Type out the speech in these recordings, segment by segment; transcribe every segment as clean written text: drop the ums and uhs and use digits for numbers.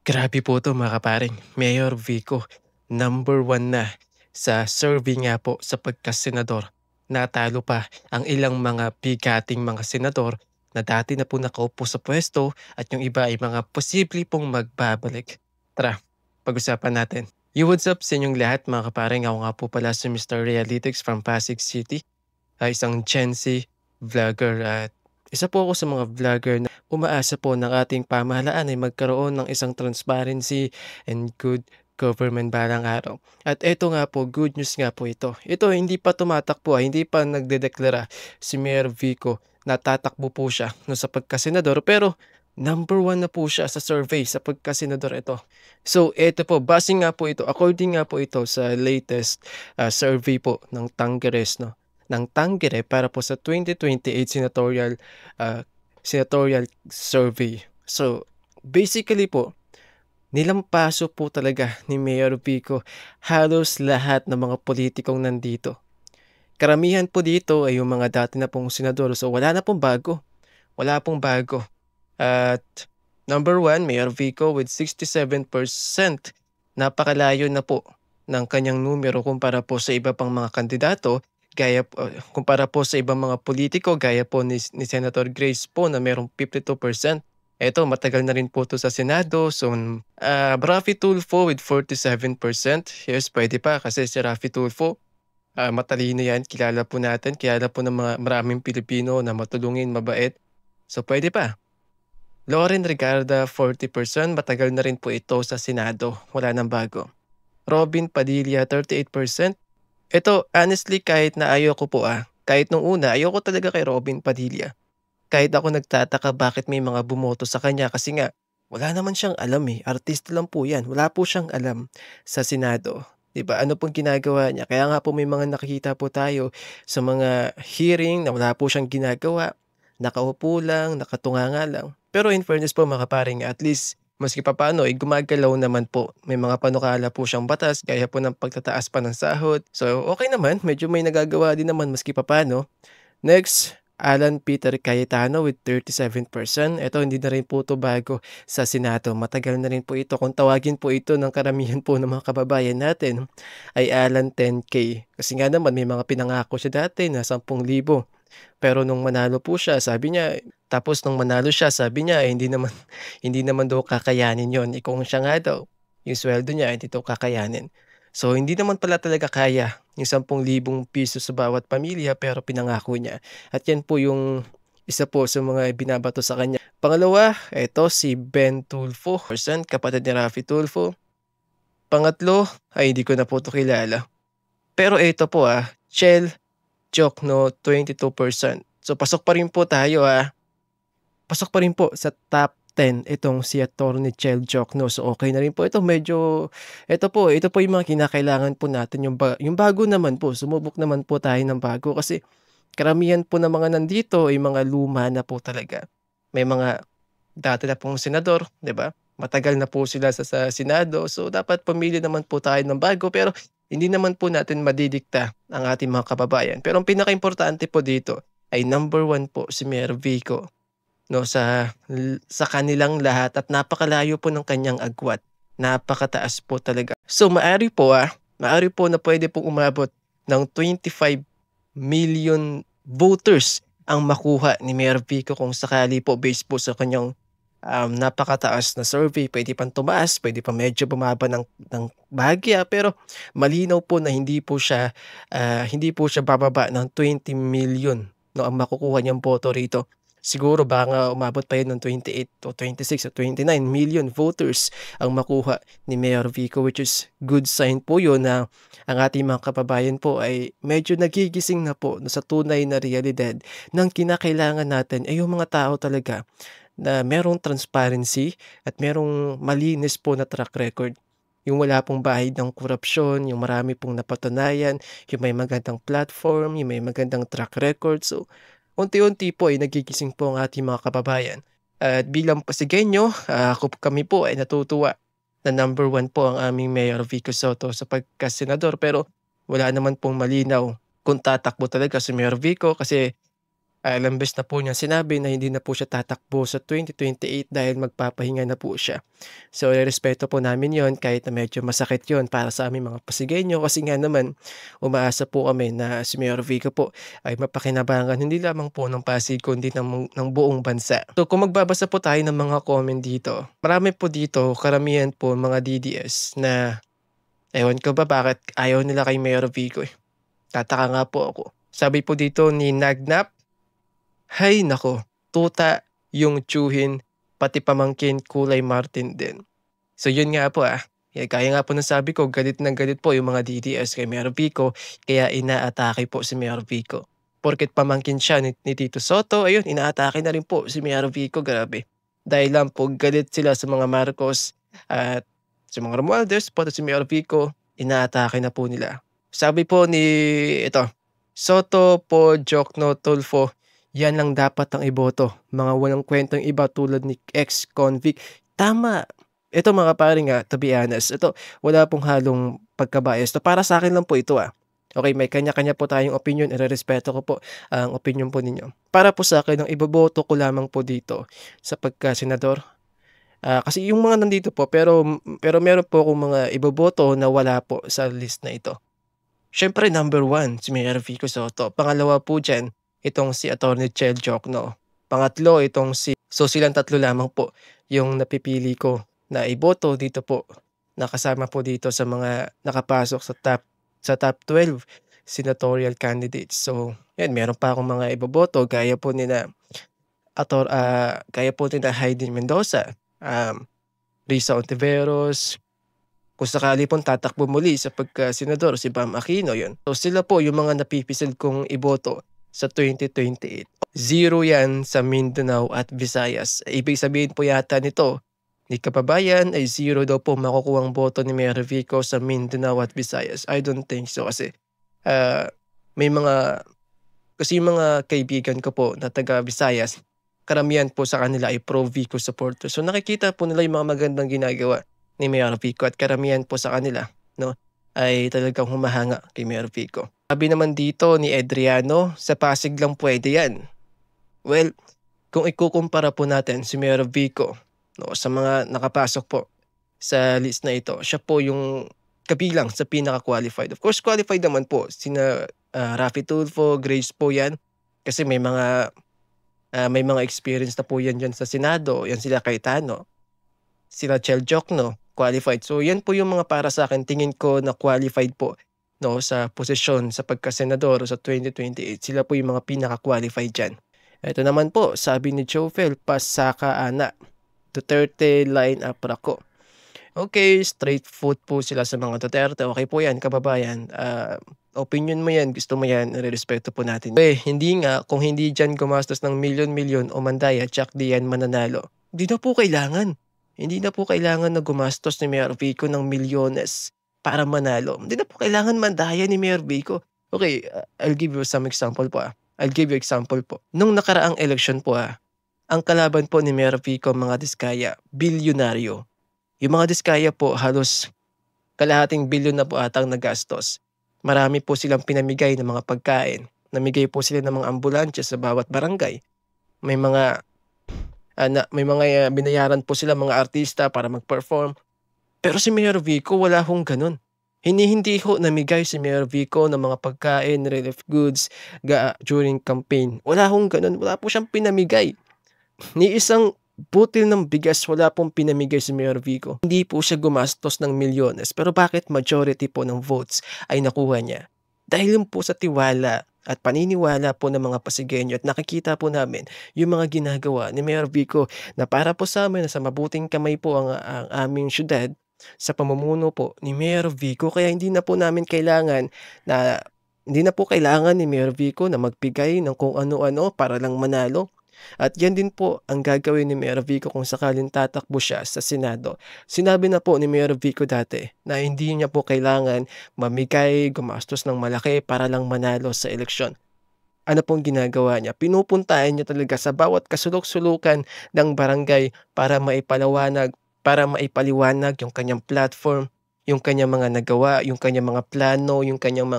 Grabe po 'to mga kaparing. Mayor Vico, number one na sa survey nga po sa pagkasenador. Natalo pa ang ilang mga bigating mga senador na dati na po nakaupo sa puwesto at yung iba ay mga posible pong magbabalik. Tara, pag-usapan natin. What's up sa inyong lahat mga kaparing. Ako nga po pala si Mr. Realytics from Pasig City, isang Gen Z vlogger at isa po ako sa mga vlogger na umaasa po ng ating pamahalaan ay magkaroon ng isang transparency and good government balang araw. At eto nga po, good news nga po ito. Ito hindi pa tumatakbo, hindi pa nagdedeklara si Mayor Vico na tatakbo po siya no, sa pagkasenador pero number one na po siya sa survey sa pagkasenador ito. So eto po, base nga po ito, according nga po ito sa latest survey po ng Tangeres, no, ng Tangere para po sa 2028 senatorial survey. So, basically po, nilampaso po talaga ni Mayor Vico halos lahat ng mga politikong nandito. Karamihan po dito ay yung mga dati na pong senador. So, wala na pong bago. Wala pong bago. At number one, Mayor Vico with 67%. Napakalayo na po ng kanyang numero kumpara po sa iba pang mga kandidato. Kumpara po sa ibang mga politiko gaya po ni Senator Grace po na merong 52%. Eto matagal na rin po 'to sa Senado. So, Raffy Tulfo with 47%. Yes, puwede pa kasi si Raffy Tulfo, matalino 'yan, kilala po natin, kilala po ng mga maraming Pilipino na matulungin, mabait. So, puwede pa. Loren Regarda 40%, matagal na rin po ito sa Senado, wala ng bago. Robin Padilla 38%. Ito, honestly, kahit na ayoko po kahit nung una, ayoko talaga kay Robin Padilla. Kahit ako nagtataka bakit may mga bumoto sa kanya kasi nga, wala naman siyang alam artista lang po yan, wala po siyang alam sa Senado. 'Di ba? Ano pong ginagawa niya? Kaya nga po may mga nakikita po tayo sa mga hearing na wala po siyang ginagawa, nakaupo lang, nakatunganga lang. Pero in fairness po mga kaparing, at least maski papaano ay gumagalaw naman po. May mga panukala po siyang batas gaya po ng pagtataas pa ng sahod. So, okay naman, medyo may nagagawa din naman maski papaano. Next, Alan Peter Cayetano with 37%. Ito hindi na rin po 'to bago sa Senado. Matagal na rin po ito. Kung tawagin po ito ng karamihan po ng mga kababayan natin ay Alan 10K. Kasi nga naman may mga pinangako siya dati na 10,000. Pero nung manalo po siya, sabi niya, tapos nung manalo siya, sabi niya hindi naman hindi naman daw kakayanin 'yon. Kung siya nga daw, yung sweldo niya hindi daw kakayanin. So, hindi naman pala talaga kaya yung 10,000 sa bawat pamilya pero pinangako niya. At yan po yung isa po sa mga binabato sa kanya. Pangalawa, eto si Ben Tulfo, percent kapatid ni Raffy Tulfo. Pangatlo, ay hindi ko na po 'to kilala. Pero eto po Chel Jokno 22%. So pasok pa rin po tayo pasok pa rin po sa top 10 itong si Attorney Chel Jokno. So okay na rin po ito, medyo ito po yung mga kinakailangan po natin, yung bago naman po, sumubok naman po tayo ng bago kasi karamihan po ng mga nandito ay mga luma na po talaga. May mga dati na pong senador, 'di ba? Matagal na po sila sa Senado, so dapat pumili naman po tayo ng bago pero hindi naman po natin madidikta ang ating mga kababayan. Pero ang pinakaimportante po dito ay number one po si Mayor Vico, no, sa kanilang lahat at napakalayo po ng kanyang agwat. Napakataas po talaga. So maari po na pwede pong umabot ng 25 million voters ang makuha ni Mayor Vico kung sakali po based po sa kanyang napakataas na survey. Pwede pang tumaas, pwede pa medyo bumaba ng bahagya pero malinaw po na hindi po siya bababa ng 20 million, no, ang makukuha niyang boto rito. Siguro baka umabot pa yun ng 28 o 26 o 29 million voters ang makuha ni Mayor Vico, which is good sign po yun na ang ating mga kababayan po ay medyo nagigising na po sa tunay na realidad ng kinakailangan natin ay yung mga tao talaga na merong transparency at merong malinis po na track record. Yung wala pong bahid ng korupsyon, yung marami pong napatunayan, yung may magandang platform, yung may magandang track record. So, unti-unti po ay nagigising po ang ating mga kababayan. At bilang Pasigueño, kami po ay natutuwa na number one po ang aming Mayor Vico Soto sa pagkasenador. Pero wala naman pong malinaw kung tatakbo talaga si Mayor Vico kasi Ilang beses na po niyang sinabi na hindi na po siya tatakbo sa 2028 dahil magpapahinga na po siya. So, irerespeto po namin 'yon kahit na medyo masakit 'yon para sa aming mga Pasigueño kasi nga naman umaasa po kami na si Mayor Vico po ay mapakinabangan hindi lamang po ng Pasig kundi ng buong bansa. So, kung magbabasa po tayo ng mga comment dito, marami po dito karamihan po mga DDS na ewan ko ba bakit ayaw nila kay Mayor Vico, eh. Tataka nga po ako. Sabi po dito ni Nagnap, "Hay naku, tuta yung tiyuhin, pati pamangkin kulay Martin din." So yun nga po, gaya nga po ng sabi ko galit na galit po yung mga DDS kay Mayor Vico kaya inaatake po si Mayor Vico. Porket pamangkin siya ni Tito Soto, ayun inaatake na rin po si Mayor Vico, grabe. Dahil lang po galit sila sa mga Marcos at sa mga Romualdez pati si Mayor Vico, inaatake na po nila. Sabi po ni ito, Soto po Jokno Tulfo, yan lang dapat ang iboto, mga walang kwentang iba tulad ni ex-convict. Tama. Ito mga pare nga, to be honest, ito wala pong halong pagka-bias 'to, para sa'kin lang po ito, Okey, may kanya-kanya po tayong opinyon, irerespeto ko po ang opinyon po ninyo. Para po sa'kin ang iboboto ko lamang po dito sa pagka-senador, kasi yung mga nandito po pero meron po akong mga iboboto na wala po sa list na ito. Siyempre number one si Mayor Vico Soto, pangalawa po diyan itong si Attorney Chel Jokno, pangatlo itong silang tatlo lamang po yung napipili ko na iboto dito po, na kasama po dito sa mga nakapasok sa top 12 senatorial candidates. So, 'yan meron pa akong mga iboboto gaya po nila Haydeen Mendoza, Risa Ontiveros, kung sakali pong tatakbo muli sa pagka-senador si Bam Aquino, 'yun. So, sila po yung mga napipisil kong iboto sa 2028. Zero 'yan sa Mindanao at Visayas. Ibig sabihin po yata nito ni kababayan ay zero daw po makukuhang boto ni Mayor Vico sa Mindanao at Visayas. I don't think so kasi, ah, may mga yung mga kaibigan ko po na taga Visayas, karamihan po sa kanila ay pro Vico supporters. So, nakikita po nila yung mga magandang ginagawa ni Mayor Vico at karamihan po sa kanila 'no, ay talagang humahanga kay Mayor Vico. Sabi naman dito ni Adriano, "Sa Pasig lang puwede 'yan." Well, kung ikukumpara po natin si Mayor Vico 'no, sa mga nakapasok po sa list na ito, siya po yung kabilang sa pinaka-qualified. Of course, qualified naman po sina, Raffy Tulfo, Grace po 'yan, kasi may mga experience na po 'yan diyan sa Senado, 'yan sila Cayetano, sila Chel Jokno, qualified. So 'yan po yung mga para sa'kin tingin ko na qualified po 'no, sa posisyon sa pagka-senador sa 2028. Sila po yung mga pinaka-qualified diyan. Eto naman po, sabi ni Jofel, "Pasaka ana, Duterte line up rako." Okay, straight foot po sila sa mga Duterte, okey po 'yan kababayan, opinyon mo 'yan, gusto mo 'yan, irerespeto po natin. Hindi nga, kung hindi diyan gumastos ng milyon-milyon o mandaya tiyak di 'yan mananalo. Hindi na po kailangan na gumastos ni Mayor Vico ng milyones para manalo. Hindi na po kailangan mandaya ni Mayor Vico. Okay, I'll give you some example po, I'll give you example po. Nung nakaraang eleksyon po, ang kalaban po ni Mayor Vico mga diskaya, bilyonaryo. Yung mga diskaya po halos kalahating bilyon na po ata ang nagastos. Marami po silang pinamigay ng mga pagkain. Namigay po sila ng mga ambulansya sa bawat barangay. May mga binayaran po sila mga artista para mag-perform. Pero si Mayor Vico wala hong gano'n. Hindi ho namigay si Mayor Vico ng mga pagkain, relief goods during campaign. Wala hong gano'n, wala po siyang pinamigay. Ni isang butil ng bigas wala pong pinamigay si Mayor Vico. Hindi po siya gumastos ng milyones, pero bakit majority po ng votes ay nakuha niya? Dahil yun po sa tiwala at paniniwala po ng mga Pasigueño at nakikita po namin yung mga ginagawa ni Mayor Vico na para po sa amin nasa mabuting kamay po ang aming siyudad sa pamumuno po ni Mayor Vico. Kaya hindi na po kailangan ni Mayor Vico na magbigay ng kung ano-ano para lang manalo. At yan din po ang gagawin ni Mayor Vico kung sakaling tatakbo siya sa Senado. Sinabi na po ni Mayor Vico dati na hindi niya po kailangan mamigay, gumastos ng malaki para lang manalo sa eleksyon. Ano pong ginagawa niya? Pinupuntahan niya talaga sa bawat kasulok-sulukan ng barangay para maipaliwanag yung kanyang platform, yung kanyang mga nagawa, yung kanyang mga plano, yung kanyang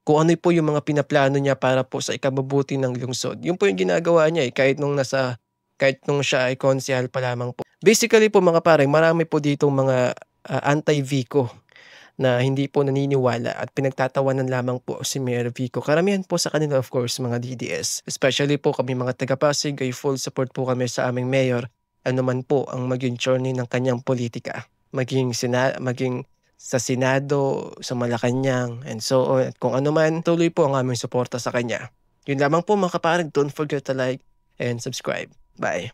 kung ano po yung mga pinaplano niya para po sa ikabubuti ng lungsod. Yun po yung ginagawa niya, kahit nung siya ay konsehal pa lamang po. Basically po mga pare, marami po ditong mga, anti-Vico na hindi po naniniwala at pinagtatawanan lamang po si Mayor Vico. Karamihan po sa kanila of course mga DDS. Especially po kami mga taga-Pasig ay full support po kami sa aming mayor. Ano man po ang maging journey ng kanyang politika. Maging sa Senado, sa Malacanang, and so on. At kung ano man, tuloy po ang aming suporta sa kanya. Yun lamang po mga kaparag. Don't forget to like and subscribe. Bye.